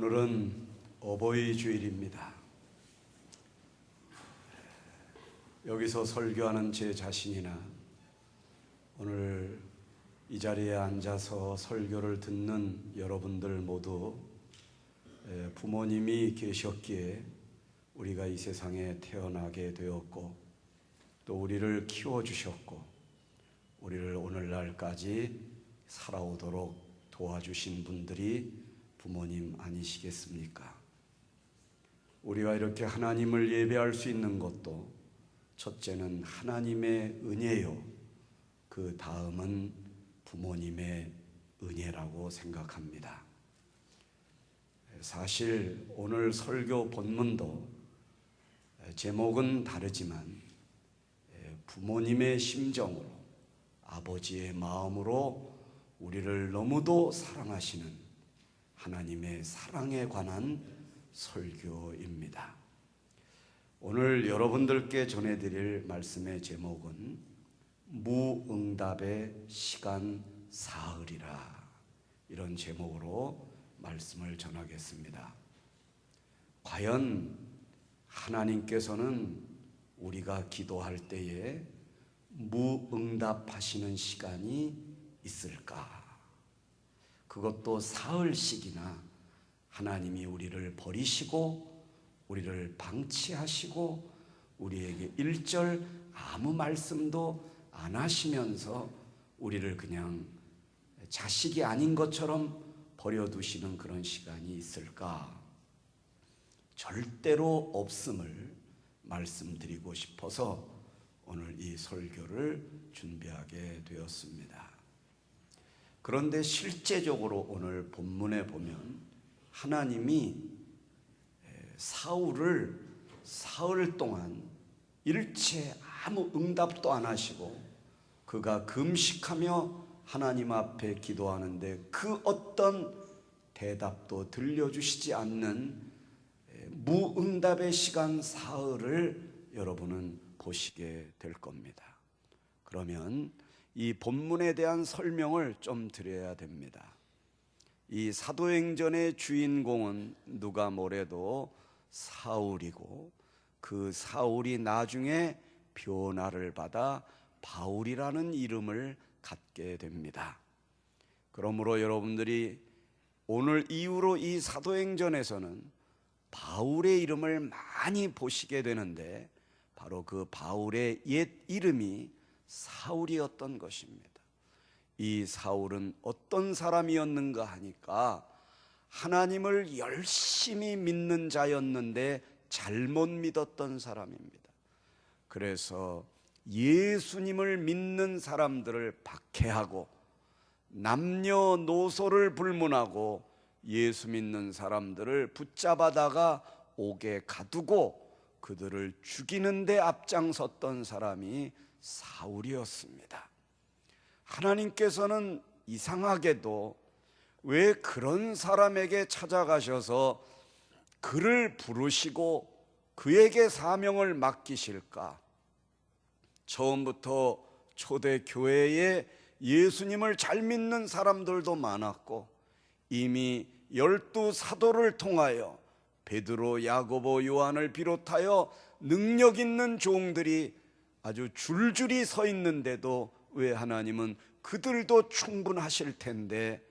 오늘은 어버이 주일입니다. 여기서 설교하는 제 자신이나 오늘 이 자리에 앉아서 설교를 듣는 여러분들 모두 부모님이 계셨기에 우리가 이 세상에 태어나게 되었고 또 우리를 키워주셨고 우리를 오늘날까지 살아오도록 도와주신 분들이 부모님 아니시겠습니까? 우리가 이렇게 하나님을 예배할 수 있는 것도 첫째는 하나님의 은혜요, 그 다음은 부모님의 은혜라고 생각합니다. 사실 오늘 설교 본문도 제목은 다르지만 부모님의 심정으로, 아버지의 마음으로 우리를 너무도 사랑하시는 하나님의 사랑에 관한 설교입니다. 오늘 여러분들께 전해드릴 말씀의 제목은 무응답의 시간 사흘이라, 이런 제목으로 말씀을 전하겠습니다. 과연 하나님께서는 우리가 기도할 때에 무응답하시는 시간이 있을까? 그것도 사흘씩이나 하나님이 우리를 버리시고 우리를 방치하시고 우리에게 일절 아무 말씀도 안 하시면서 우리를 그냥 자식이 아닌 것처럼 버려두시는 그런 시간이 있을까? 절대로 없음을 말씀드리고 싶어서 오늘 이 설교를 준비하게 되었습니다. 그런데 실제적으로 오늘 본문에 보면 하나님이 사울을 사흘 동안 일체 아무 응답도 안 하시고 그가 금식하며 하나님 앞에 기도하는데 그 어떤 대답도 들려주시지 않는 무응답의 시간 사흘을 여러분은 보시게 될 겁니다. 그러면 이 본문에 대한 설명을 좀 드려야 됩니다. 이 사도행전의 주인공은 누가 뭐래도 사울이고 그 사울이 나중에 변화를 받아 바울이라는 이름을 갖게 됩니다. 그러므로 여러분들이 오늘 이후로 이 사도행전에서는 바울의 이름을 많이 보시게 되는데 바로 그 바울의 옛 이름이 사울이었던 것입니다. 이 사울은 어떤 사람이었는가 하니까 하나님을 열심히 믿는 자였는데 잘못 믿었던 사람입니다. 그래서 예수님을 믿는 사람들을 박해하고 남녀노소를 불문하고 예수 믿는 사람들을 붙잡아다가 옥에 가두고 그들을 죽이는 데 앞장섰던 사람이 사울이었습니다. 하나님께서는 이상하게도 왜 그런 사람에게 찾아가셔서 그를 부르시고 그에게 사명을 맡기실까? 처음부터 초대교회에 예수님을 잘 믿는 사람들도 많았고 이미 12 사도를 통하여 베드로, 야고보, 요한을 비롯하여 능력 있는 종들이 아주 줄줄이 서 있는데도 왜 하나님은 그들도 충분하실 텐데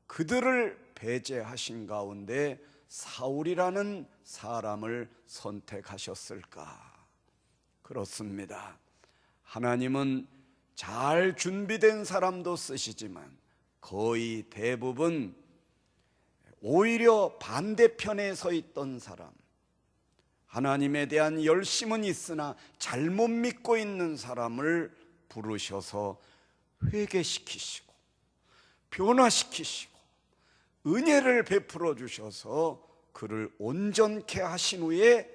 그들을 배제하신 가운데 사울이라는 사람을 선택하셨을까? 그렇습니다. 하나님은 잘 준비된 사람도 쓰시지만 거의 대부분 오히려 반대편에 서 있던 사람, 하나님에 대한 열심은 있으나 잘못 믿고 있는 사람을 부르셔서 회개시키시고 변화시키시고 은혜를 베풀어 주셔서 그를 온전케 하신 후에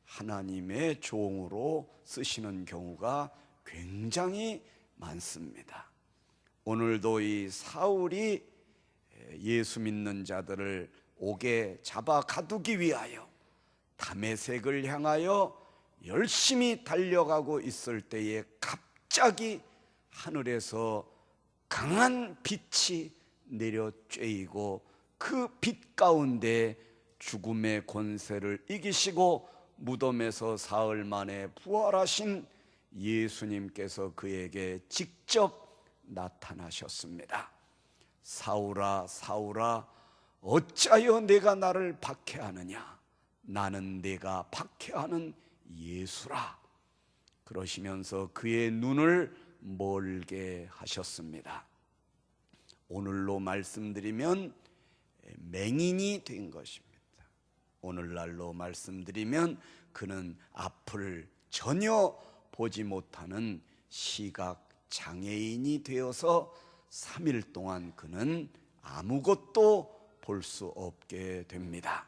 하나님의 종으로 쓰시는 경우가 굉장히 많습니다. 오늘도 이 사울이 예수 믿는 자들을 옥에 잡아 가두기 위하여 다메섹을 향하여 열심히 달려가고 있을 때에 갑자기 하늘에서 강한 빛이 내려 쬐이고 그 빛 가운데 죽음의 권세를 이기시고 무덤에서 사흘 만에 부활하신 예수님께서 그에게 직접 나타나셨습니다. 사울아 사울아 어찌하여 내가 나를 박해하느냐? 나는 내가 박해하는 예수라. 그러시면서 그의 눈을 멀게 하셨습니다. 오늘로 말씀드리면 맹인이 된 것입니다. 오늘날로 말씀드리면 그는 앞을 전혀 보지 못하는 시각 장애인이 되어서 3일 동안 그는 아무것도 볼 수 없게 됩니다.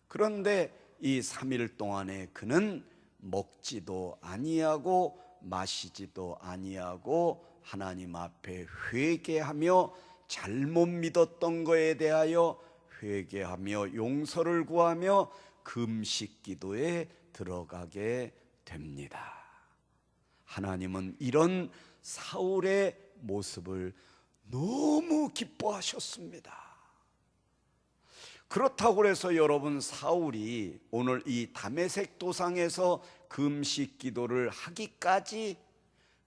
그런데 이 3일 동안에 그는 먹지도 아니하고 마시지도 아니하고 하나님 앞에 회개하며 잘못 믿었던 것에 대하여 회개하며 용서를 구하며 금식 기도에 들어가게 됩니다. 하나님은 이런 사울의 모습을 너무 기뻐하셨습니다. 그렇다고 해서 여러분, 사울이 오늘 이 다메섹 도상에서 금식 기도를 하기까지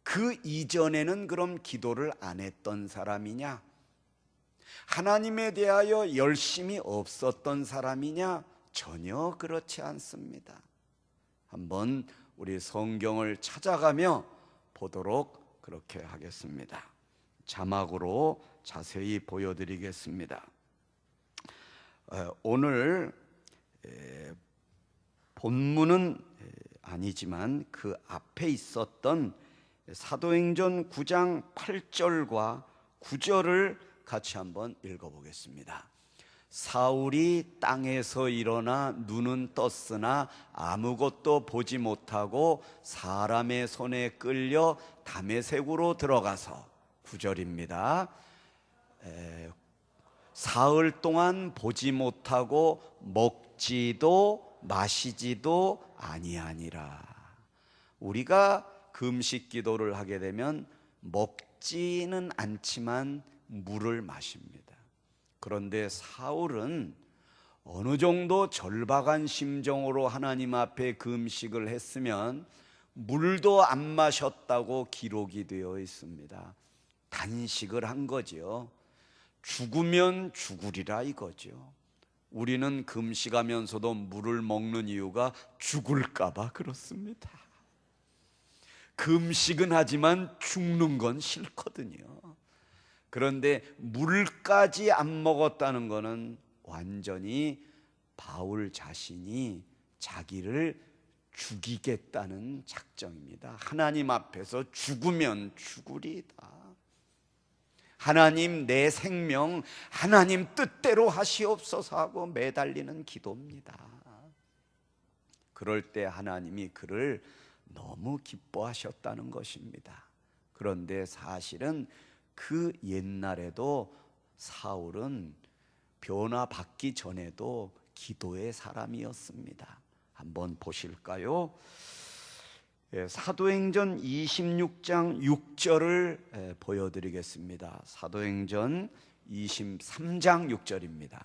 그 이전에는 그럼 기도를 안 했던 사람이냐? 하나님에 대하여 열심이 없었던 사람이냐? 전혀 그렇지 않습니다. 한번 우리 성경을 찾아가며 보도록 그렇게 하겠습니다. 자막으로 자세히 보여드리겠습니다. 오늘 본문은 아니지만 그 앞에 있었던 사도행전 9장 8절과 9절을 같이 한번 읽어보겠습니다. 사울이 땅에서 일어나 눈은 떴으나 아무것도 보지 못하고 사람의 손에 끌려 다메섹으로 들어가서 9절입니다. 사흘 동안 보지 못하고 먹지도 마시지도 아니하니라. 우리가 금식 기도를 하게 되면 먹지는 않지만 물을 마십니다. 그런데 사울은 어느 정도 절박한 심정으로 하나님 앞에 금식을 했으면 물도 안 마셨다고 기록이 되어 있습니다. 단식을 한 거죠. 죽으면 죽으리라 이거죠. 우리는 금식하면서도 물을 먹는 이유가 죽을까 봐 그렇습니다. 금식은 하지만 죽는 건 싫거든요. 그런데 물까지 안 먹었다는 것은 완전히 바울 자신이 자기를 죽이겠다는 작정입니다. 하나님 앞에서 죽으면 죽으리다. 하나님, 내 생명 하나님 뜻대로 하시옵소서 하고 매달리는 기도입니다. 그럴 때 하나님이 그를 너무 기뻐하셨다는 것입니다. 그런데 사실은 그 옛날에도 사울은 변화받기 전에도 기도의 사람이었습니다. 한번 보실까요? 사도행전 26장 6절을 보여드리겠습니다. 사도행전 23장 6절입니다.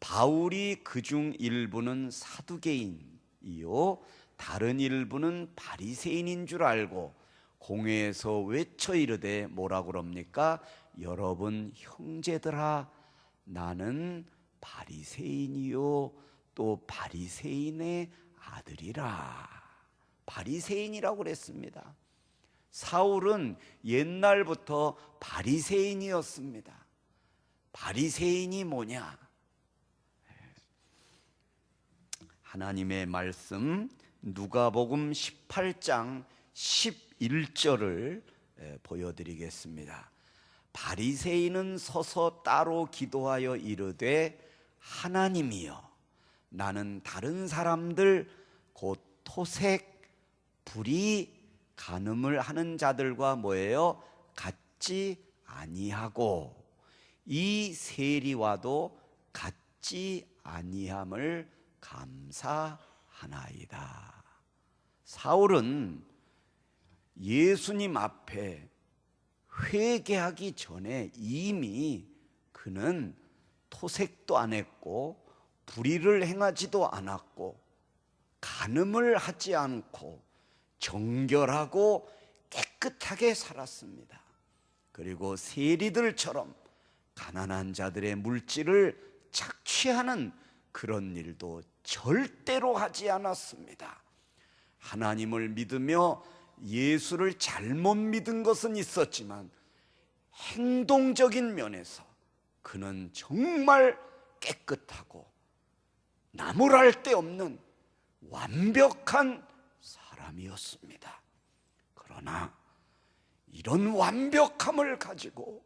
바울이 그중 일부는 사두개인이요 다른 일부는 바리새인인 줄 알고 공회에서 외쳐 이르되 뭐라 그럽니까? 여러분 형제들아, 나는 바리새인이요 또 바리새인의 아들이라. 바리새인이라고 그랬습니다. 사울은 옛날부터 바리새인이었습니다. 바리새인이 뭐냐? 하나님의 말씀 누가복음 18장 11절을 보여드리겠습니다. 바리새인은 서서 따로 기도하여 이르되 하나님이여, 나는 다른 사람들 곧 토색 불이 간음을 하는 자들과 뭐예요? 같지 아니하고 이 세리와도 같지 아니함을 감사하나이다. 사울은 예수님 앞에 회개하기 전에 이미 그는 토색도 안 했고 불의를 행하지도 않았고 간음을 하지 않고 정결하고 깨끗하게 살았습니다. 그리고 세리들처럼 가난한 자들의 물질을 착취하는 그런 일도 절대로 하지 않았습니다. 하나님을 믿으며 예수를 잘못 믿은 것은 있었지만 행동적인 면에서 그는 정말 깨끗하고 나무랄 데 없는 완벽한 사람이었습니다. 그러나 이런 완벽함을 가지고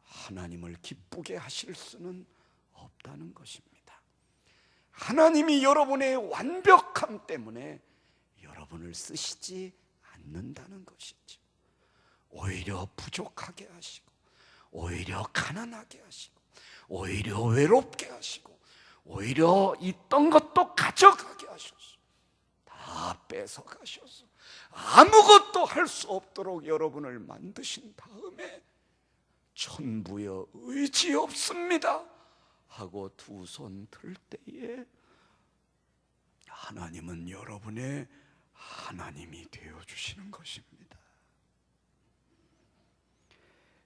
하나님을 기쁘게 하실 수는 없다는 것입니다. 하나님이 여러분의 완벽함 때문에 여러분을 쓰시지 않는다는 것이죠. 오히려 부족하게 하시고, 오히려 가난하게 하시고, 오히려 외롭게 하시고, 오히려 있던 것도 가져가게 하셔서 다 뺏어가셔서 아무것도 할 수 없도록 여러분을 만드신 다음에 천부여 의지 없습니다 하고 두 손 들 때에 하나님은 여러분의 하나님이 되어주시는 것입니다.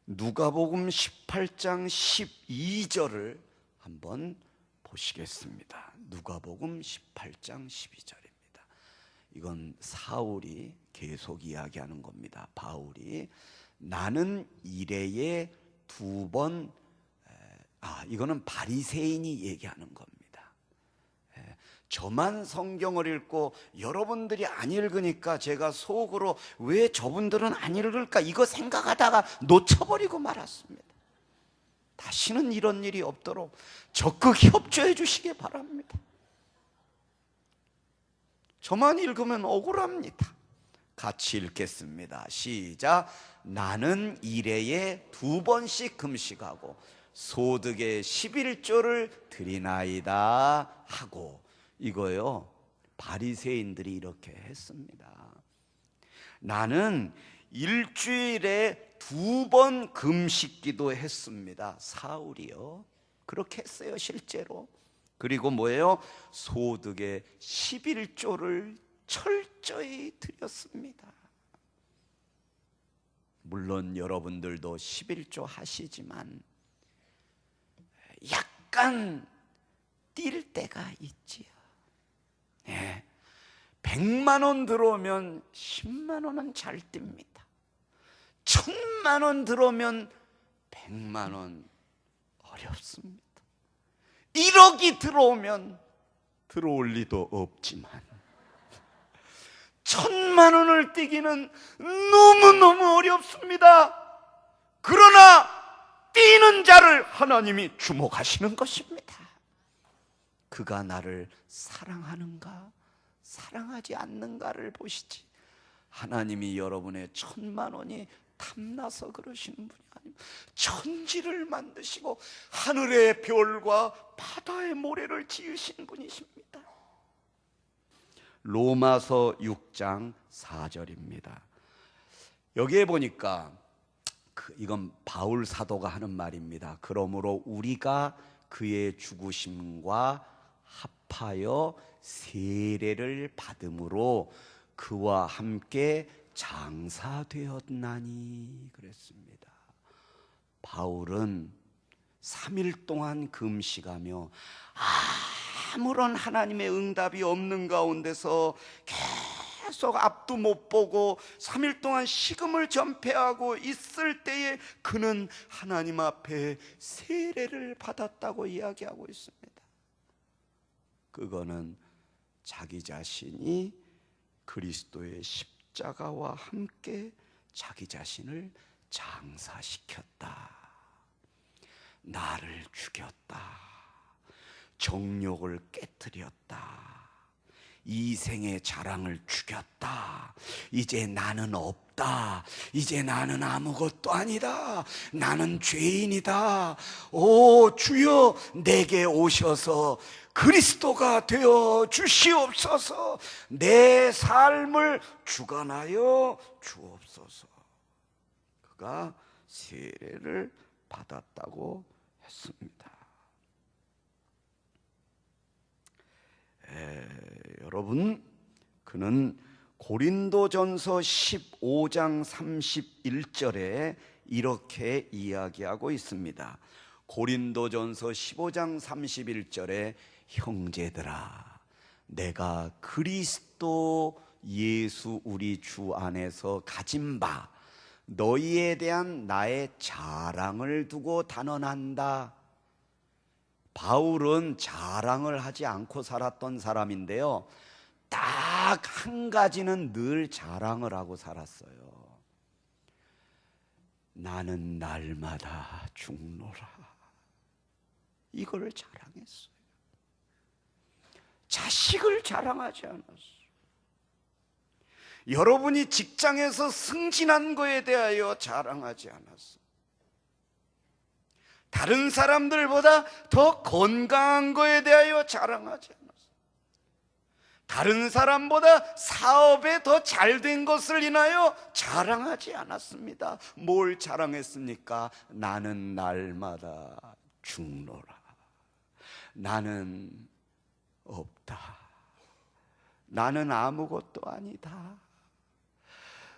누가복음 18장 12절을 한번 보시겠습니다. 누가복음 18장 12절입니다. 이건 사울이 계속 이야기하는 겁니다. 바울이 나는 이레에 두 번, 이거는 바리새인이 얘기하는 겁니다. 저만 성경을 읽고 여러분들이 안 읽으니까 제가 속으로 왜 저분들은 안 읽을까 이거 생각하다가 놓쳐버리고 말았습니다. 다시는 이런 일이 없도록 적극 협조해 주시기 바랍니다. 저만 읽으면 억울합니다. 같이 읽겠습니다. 시작. 나는 일해에 두 번씩 금식하고 소득의 11조를 드리나이다 하고, 이거요 바리새인들이 이렇게 했습니다. 나는 일주일에 두 번 금식기도 했습니다. 사울이요 그렇게 했어요 실제로. 그리고 뭐예요? 소득의 11조를 철저히 드렸습니다. 물론 여러분들도 11조 하시지만 약간 뛸 때가 있지요. 100만 원 들어오면 10만 원은 잘 띱니다. 1000만 원 들어오면 100만 원 어렵습니다. 1억이 들어오면 들어올 리도 없지만 1000만 원을 떼기는 너무너무 어렵습니다. 그러나 뛰는 자를 하나님이 주목하시는 것입니다. 그가 나를 사랑하는가 사랑하지 않는가를 보시지, 하나님이 여러분의 1000만 원이 탐나서 그러시는 분이 아니고 천지를 만드시고 하늘의 별과 바다의 모래를 지으신 분이십니다. 로마서 6장 4절입니다. 여기에 보니까 이건 바울 사도가 하는 말입니다. 그러므로 우리가 그의 죽으심과 합하여 세례를 받음으로 그와 함께 장사되었나니 그랬습니다. 바울은 3일 동안 금식하며 아무런 하나님의 응답이 없는 가운데서 계속 앞도 못 보고 3일 동안 식음을 전폐하고 있을 때에 그는 하나님 앞에 세례를 받았다고 이야기하고 있습니다. 그거는 자기 자신이 그리스도의 십자가와 함께 자기 자신을 장사시켰다. 나를 죽였다. 정욕을 깨뜨렸다. 이생의 자랑을 죽였다. 이제 나는 없다. 이제 나는 아무것도 아니다. 나는 죄인이다. 오 주여 내게 오셔서 그리스도가 되어 주시옵소서. 내 삶을 주관하여 주옵소서. 그가 세례를 받았다고 했습니다. 여러분, 그는 고린도전서 15장 31절에 이렇게 이야기하고 있습니다. 고린도전서 15장 31절에 형제들아, 내가 그리스도 예수 우리 주 안에서 가진 바 너희에 대한 나의 자랑을 두고 단언한다. 바울은 자랑을 하지 않고 살았던 사람인데요, 딱 한 가지는 늘 자랑을 하고 살았어요. 나는 날마다 죽노라. 이걸 자랑했어요. 자식을 자랑하지 않았어요. 여러분이 직장에서 승진한 거에 대하여 자랑하지 않았어요. 다른 사람들보다 더 건강한 거에 대하여 자랑하지 않았어요. 다른 사람보다 사업에 더 잘된 것을 인하여 자랑하지 않았습니다. 뭘 자랑했습니까? 나는 날마다 죽노라. 나는 없다. 나는 아무것도 아니다.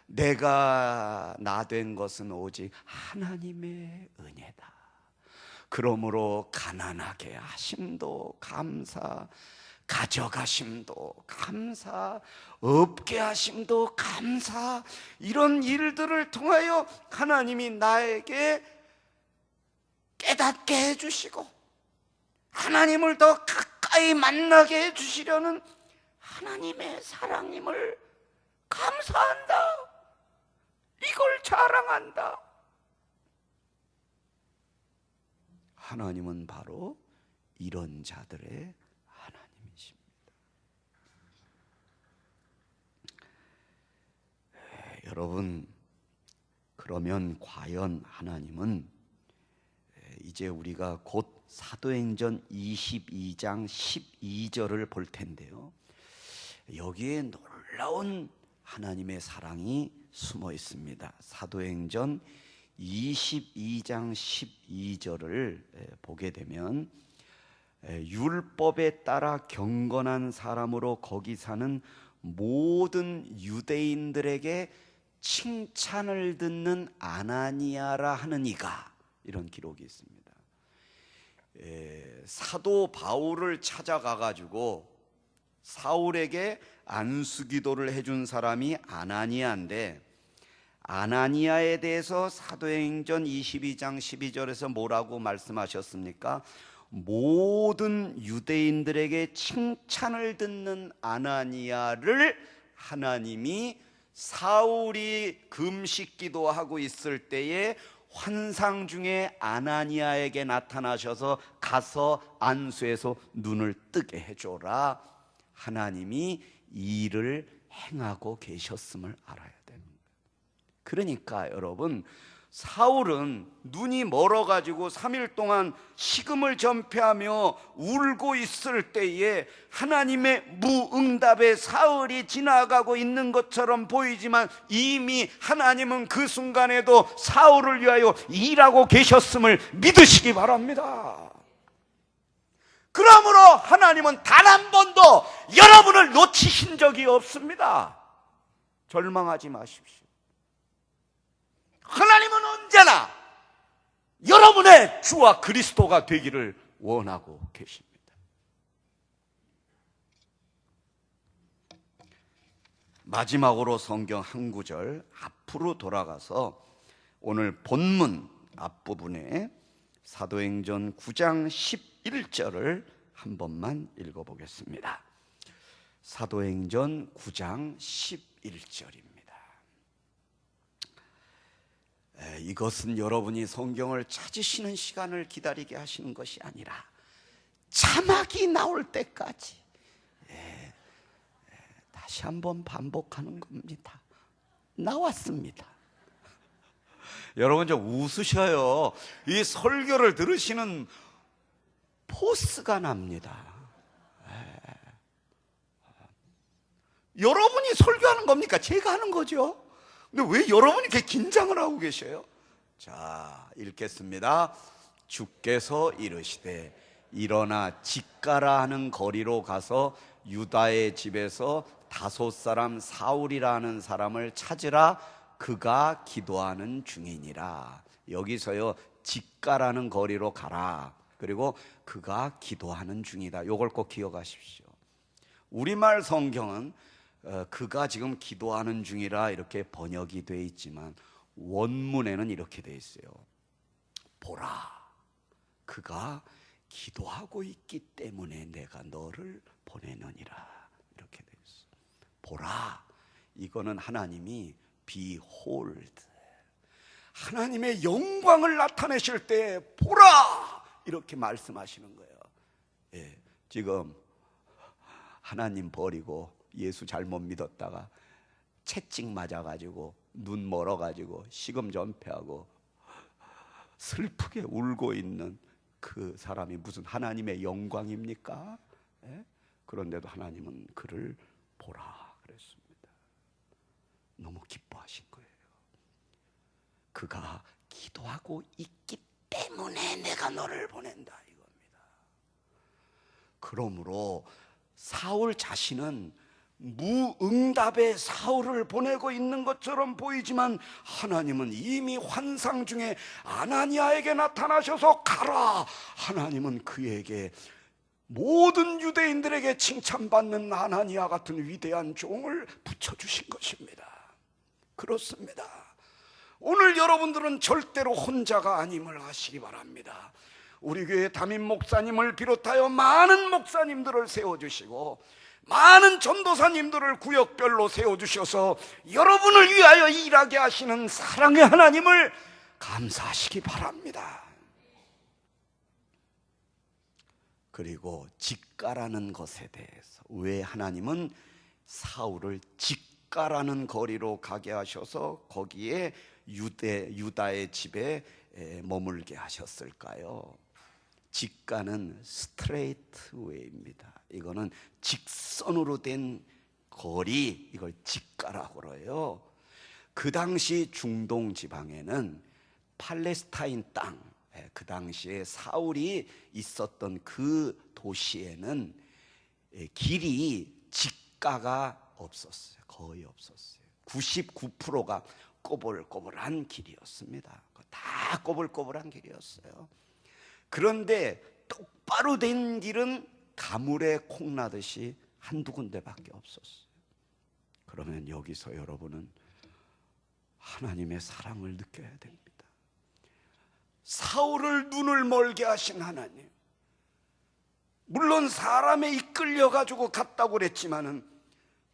내가 나 된 것은 오직 하나님의 은혜다. 그러므로 가난하게 하심도 감사, 가져가심도 감사, 없게 하심도 감사, 이런 일들을 통하여 하나님이 나에게 깨닫게 해주시고 하나님을 더 가까이 만나게 해주시려는 하나님의 사랑임을 감사한다. 이걸 자랑한다. 하나님은 바로 이런 자들의 하나님이십니다. 여러분, 그러면 과연 하나님은, 이제 우리가 곧 사도행전 22장 12절을 볼 텐데요, 여기에 놀라운 하나님의 사랑이 숨어 있습니다. 사도행전 22장 12절을 보게 되면, 율법에 따라 경건한 사람으로 거기 사는 모든 유대인들에게 칭찬을 듣는 아나니아라 하는 이가, 이런 기록이 있습니다. 사도 바울을 찾아가 가지고 사울에게 안수기도를 해준 사람이 아나니아인데, 아나니아에 대해서 사도행전 22장 12절에서 뭐라고 말씀하셨습니까? 모든 유대인들에게 칭찬을 듣는 아나니아를 하나님이 사울이 금식 기도하고 있을 때에 환상 중에 아나니아에게 나타나셔서 가서 안수해서 눈을 뜨게 해줘라, 하나님이 이 일을 행하고 계셨음을 알아야 됩니다. 그러니까 여러분, 사울은 눈이 멀어가지고 3일 동안 식음을 전폐하며 울고 있을 때에 하나님의 무응답에 사울이 지나가고 있는 것처럼 보이지만 이미 하나님은 그 순간에도 사울을 위하여 일하고 계셨음을 믿으시기 바랍니다. 그러므로 하나님은 단 한 번도 여러분을 놓치신 적이 없습니다. 절망하지 마십시오. 하나님은 언제나 여러분의 주와 그리스도가 되기를 원하고 계십니다. 마지막으로 성경 한 구절 앞으로 돌아가서 오늘 본문 앞부분에 사도행전 9장 11절을 한 번만 읽어보겠습니다. 사도행전 9장 11절입니다. 이것은 여러분이 성경을 찾으시는 시간을 기다리게 하시는 것이 아니라 자막이 나올 때까지 다시 한번 반복하는 겁니다. 나왔습니다. 여러분 좀 웃으셔요. 이 설교를 들으시는 포스가 납니다. 여러분이 설교하는 겁니까? 제가 하는 거죠. 근데 왜 여러분이 이렇게 긴장을 하고 계셔요? 자, 읽겠습니다. 주께서 이르시되 일어나 직가라 하는 거리로 가서 유다의 집에서 5사람 사울이라는 사람을 찾으라. 그가 기도하는 중이니라. 여기서요, 직가라는 거리로 가라. 그리고 그가 기도하는 중이다. 요걸 꼭 기억하십시오. 우리말 성경은 그가 지금 기도하는 중이라 이렇게 번역이 되어 있지만 원문에는 이렇게 되어 있어요. 보라, 그가 기도하고 있기 때문에 내가 너를 보내느니라. 이렇게 되어 있어요. 보라, 이거는 하나님이 behold, 하나님의 영광을 나타내실 때 보라, 이렇게 말씀하시는 거예요. 예, 지금 하나님 버리고 예수 잘못 믿었다가 채찍 맞아가지고 눈 멀어가지고 시금전폐하고 슬프게 울고 있는 그 사람이 무슨 하나님의 영광입니까? 예? 그런데도 하나님은 그를 보라 그랬습니다. 너무 기뻐하신 거예요. 그가 기도하고 있기 때문에 내가 너를 보낸다 이겁니다. 그러므로 사울 자신은 무응답의 사울을 보내고 있는 것처럼 보이지만 하나님은 이미 환상 중에 아나니아에게 나타나셔서 가라. 하나님은 그에게 모든 유대인들에게 칭찬받는 아나니아 같은 위대한 종을 붙여주신 것입니다. 그렇습니다. 오늘 여러분들은 절대로 혼자가 아님을 아시기 바랍니다. 우리 교회 담임 목사님을 비롯하여 많은 목사님들을 세워주시고 많은 전도사님들을 구역별로 세워주셔서 여러분을 위하여 일하게 하시는 사랑의 하나님을 감사하시기 바랍니다. 그리고 직가라는 것에 대해서 왜 하나님은 사울을 직가라는 거리로 가게 하셔서 거기에 유다의 집에 머물게 하셨을까요? 직가는 스트레이트 웨이입니다. 이거는 직선으로 된 거리, 이걸 직가라고 그래요. 그 당시 중동 지방에는 팔레스타인 땅, 그 당시에 사울이 있었던 그 도시에는 길이 직가가 없었어요. 거의 없었어요. 99%가 꼬불꼬불한 길이었습니다. 다 꼬불꼬불한 길이었어요. 그런데 똑바로 된 길은 가물에 콩나듯이 한두 군데밖에 없었어요. 그러면 여기서 여러분은 하나님의 사랑을 느껴야 됩니다. 사울을 눈을 멀게 하신 하나님, 물론 사람에 이끌려가지고 갔다고 그랬지만은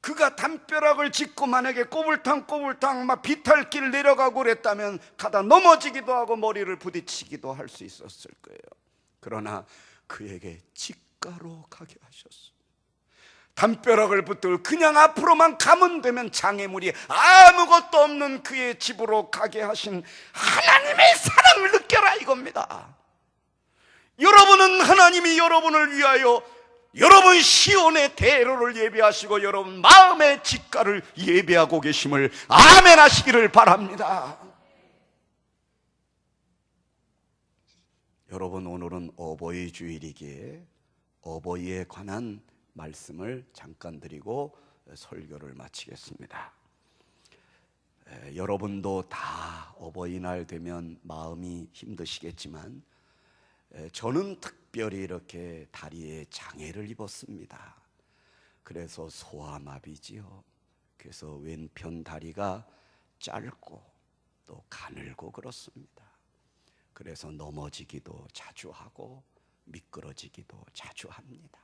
그가 담벼락을 짚고 만약에 꼬불탕 막 비탈길 내려가고 그랬다면 가다 넘어지기도 하고 머리를 부딪히기도 할 수 있었을 거예요. 그러나 그에게 직가로 가게 하셨어요. 담벼락을 붙들고 그냥 앞으로만 가면 되면 장애물이 아무것도 없는 그의 집으로 가게 하신 하나님의 사랑을 느껴라 이겁니다. 여러분은 하나님이 여러분을 위하여 여러분 시온의 대로를 예배하시고 여러분 마음의 직가를 예배하고 계심을 아멘 하시기를 바랍니다. 여러분, 오늘은 어버이 주일이기에 어버이에 관한 말씀을 잠깐 드리고 설교를 마치겠습니다. 여러분도 다 어버이날 되면 마음이 힘드시겠지만 저는 특별히 이렇게 다리에 장애를 입었습니다. 그래서 소아마비지요. 그래서 왼편 다리가 짧고 또 가늘고 그렇습니다. 그래서 넘어지기도 자주 하고 미끄러지기도 자주 합니다.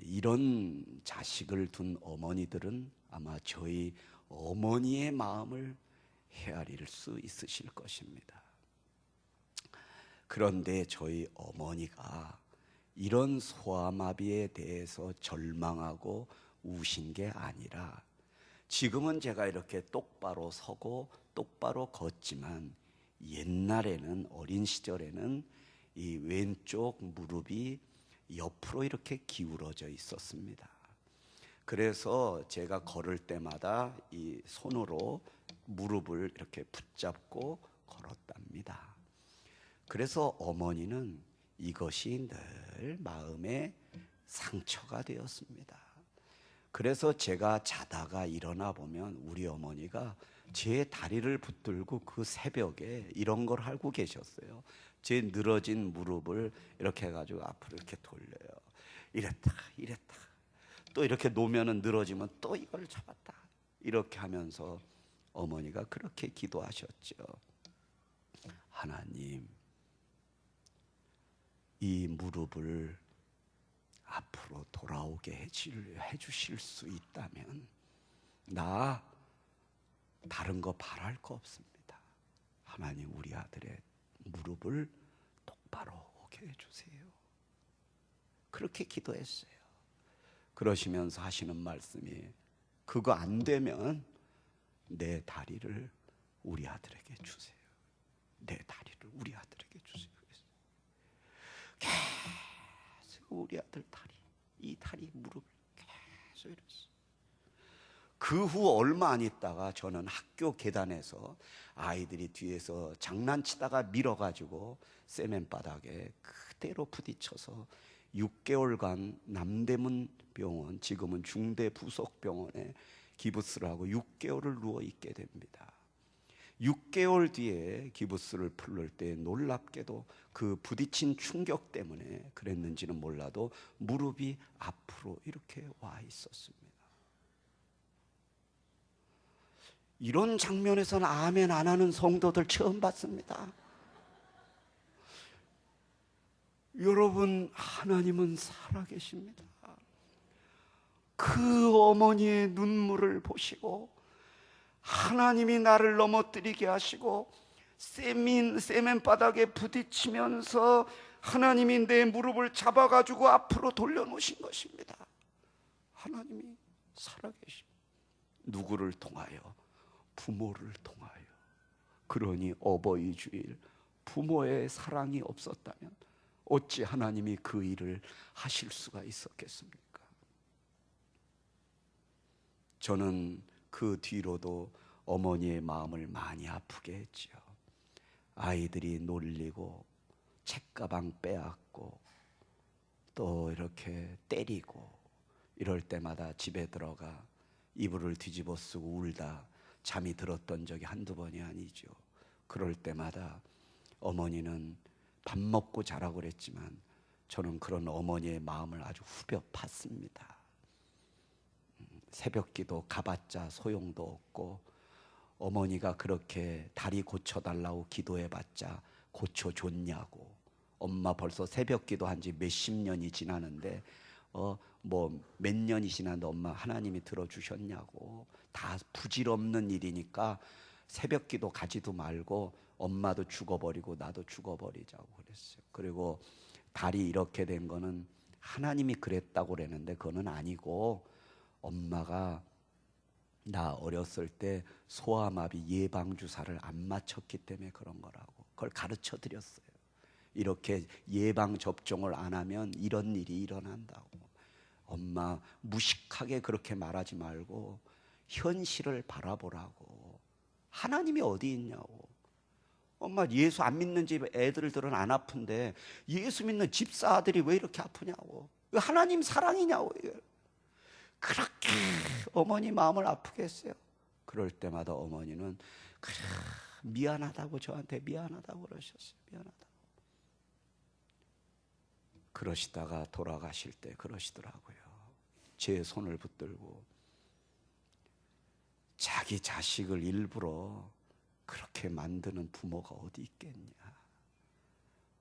이런 자식을 둔 어머니들은 아마 저희 어머니의 마음을 헤아릴 수 있으실 것입니다. 그런데 저희 어머니가 이런 소아마비에 대해서 절망하고 우신 게 아니라 지금은 제가 이렇게 똑바로 서고 똑바로 걷지만 옛날에는 어린 시절에는 이 왼쪽 무릎이 옆으로 이렇게 기울어져 있었습니다. 그래서 제가 걸을 때마다 이 손으로 무릎을 이렇게 붙잡고 걸었답니다. 그래서 어머니는 이것이 늘 마음에 상처가 되었습니다. 그래서 제가 자다가 일어나 보면 우리 어머니가 제 다리를 붙들고 그 새벽에 이런 걸 하고 계셨어요. 제 늘어진 무릎을 이렇게 해가지고 앞으로 이렇게 돌려요. 이랬다 이랬다. 또 이렇게 놓으면 늘어지면 또 이걸 잡았다. 이렇게 하면서 어머니가 그렇게 기도하셨죠. 하나님, 이 무릎을 앞으로 돌아오게 해주실 수 있다면 나 다른 거 바랄 거 없습니다. 하나님, 우리 아들의 무릎을 똑바로 오게 해주세요. 그렇게 기도했어요. 그러시면서 하시는 말씀이, 그거 안 되면 내 다리를 우리 아들에게 주세요. 내 다리를 우리 아들에게 주세요. 계속 우리 아들 다리, 이 다리 무릎을 계속 이랬어요. 그 후 얼마 안 있다가 저는 학교 계단에서 아이들이 뒤에서 장난치다가 밀어가지고 세면바닥에 그대로 부딪혀서 6개월간 남대문 병원, 지금은 중대부속병원에 기부스를 하고 6개월을 누워 있게 됩니다. 6개월 뒤에 기부스를 풀을 때 놀랍게도 그 부딪힌 충격 때문에 그랬는지는 몰라도 무릎이 앞으로 이렇게 와 있었습니다. 이런 장면에서는 아멘 안 하는 성도들 처음 봤습니다. 여러분, 하나님은 살아계십니다. 그 어머니의 눈물을 보시고 하나님이 나를 넘어뜨리게 하시고 세면바닥에 부딪히면서 하나님이 내 무릎을 잡아가지고 앞으로 돌려놓으신 것입니다. 하나님이 살아계십니다. 누구를 통하여? 부모를 통하여. 그러니 어버이 주일, 부모의 사랑이 없었다면 어찌 하나님이 그 일을 하실 수가 있었겠습니까? 저는 그 뒤로도 어머니의 마음을 많이 아프게 했지요. 아이들이 놀리고 책가방 빼앗고 또 이렇게 때리고 이럴 때마다 집에 들어가 이불을 뒤집어 쓰고 울다 잠이 들었던 적이 한두 번이 아니죠. 그럴 때마다 어머니는 밥 먹고 자라고 그랬지만 저는 그런 어머니의 마음을 아주 후벼 팠습니다. 새벽기도 가봤자 소용도 없고 어머니가 그렇게 다리 고쳐달라고 기도해봤자 고쳐줬냐고. 엄마 벌써 새벽기도 한 지 몇십 년이 지나는데 뭐 몇 년이 지났는데 엄마 하나님이 들어주셨냐고. 다 부질없는 일이니까 새벽기도 가지도 말고 엄마도 죽어버리고 나도 죽어버리자고 그랬어요. 그리고 다리 이렇게 된 거는 하나님이 그랬다고 그랬는데 그거는 아니고 엄마가 나 어렸을 때 소아마비 예방주사를 안 맞췄기 때문에 그런 거라고. 그걸 가르쳐 드렸어요. 이렇게 예방접종을 안 하면 이런 일이 일어난다고. 엄마 무식하게 그렇게 말하지 말고 현실을 바라보라고. 하나님이 어디 있냐고. 엄마 예수 안 믿는 집 애들들은 안 아픈데 예수 믿는 집사들이 왜 이렇게 아프냐고. 하나님 사랑이냐고. 그렇게 어머니 마음을 아프게 했어요. 그럴 때마다 어머니는 그래 미안하다고 저한테 미안하다고 그러셨어요. 미안하다고. 그러시다가 돌아가실 때 그러시더라고요. 제 손을 붙들고 자기 자식을 일부러 그렇게 만드는 부모가 어디 있겠냐.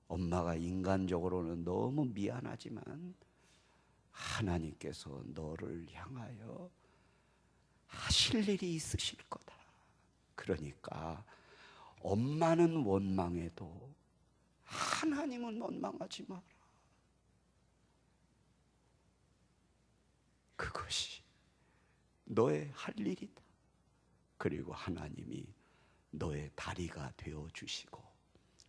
엄마가 인간적으로는 너무 미안하지만 하나님께서 너를 향하여 하실 일이 있으실 거다. 그러니까 엄마는 원망해도 하나님은 원망하지 마라. 그것이 너의 할 일이다. 그리고 하나님이 너의 다리가 되어주시고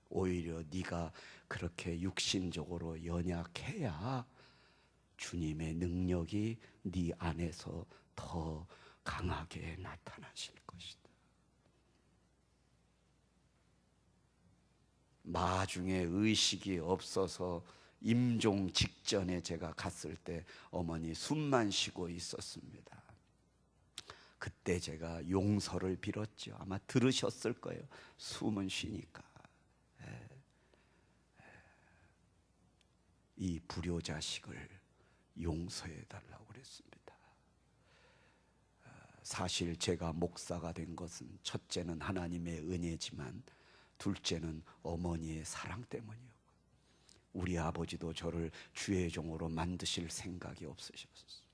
오히려 네가 그렇게 육신적으로 연약해야 주님의 능력이 네 안에서 더 강하게 나타나실 것이다. 마중에 의식이 없어서 임종 직전에 제가 갔을 때 어머니 숨만 쉬고 있었습니다. 그때 제가 용서를 빌었죠. 아마 들으셨을 거예요. 숨은 쉬니까. 이 불효자식을 용서해 달라고 그랬습니다. 사실 제가 목사가 된 것은 첫째는 하나님의 은혜지만 둘째는 어머니의 사랑 때문이었고, 우리 아버지도 저를 주의 종으로 만드실 생각이 없으셨어요.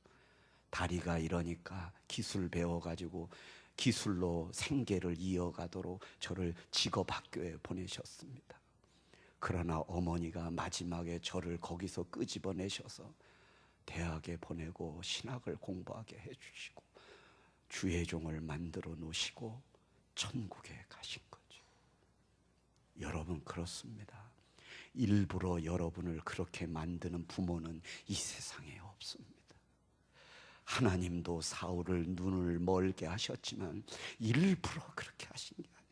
다리가 이러니까 기술 배워가지고 기술로 생계를 이어가도록 저를 직업학교에 보내셨습니다. 그러나 어머니가 마지막에 저를 거기서 끄집어내셔서 대학에 보내고 신학을 공부하게 해주시고 주의 종을 만들어 놓으시고 천국에 가신 거죠. 여러분, 그렇습니다. 일부러 여러분을 그렇게 만드는 부모는 이 세상에 없습니다. 하나님도 사울을 눈을 멀게 하셨지만 일부러 그렇게 하신 게 아니에요.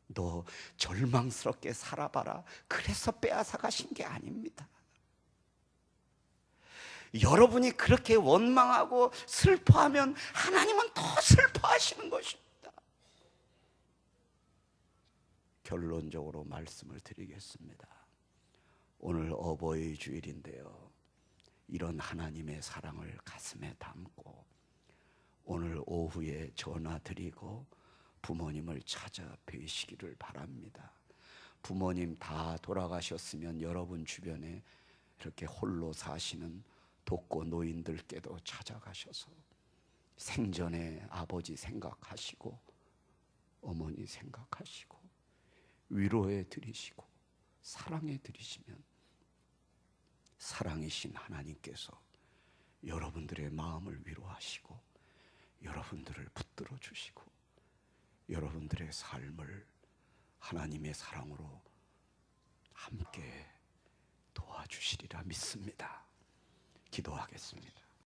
너 절망스럽게 살아봐라, 그래서 빼앗아 가신 게 아닙니다. 여러분이 그렇게 원망하고 슬퍼하면 하나님은 더 슬퍼하시는 것입니다. 결론적으로 말씀을 드리겠습니다. 오늘 어버이 주일인데요, 이런 하나님의 사랑을 가슴에 담고 오늘 오후에 전화 드리고 부모님을 찾아 뵈시기를 바랍니다. 부모님 다 돌아가셨으면 여러분 주변에 이렇게 홀로 사시는 독거 노인들께도 찾아가셔서 생전에 아버지 생각하시고 어머니 생각하시고 위로해 드리시고 사랑해 드리시면 사랑이신 하나님께서 여러분들의 마음을 위로하시고 여러분들을 붙들어 주시고 여러분들의 삶을 하나님의 사랑으로 함께 도와주시리라 믿습니다. 기도하겠습니다.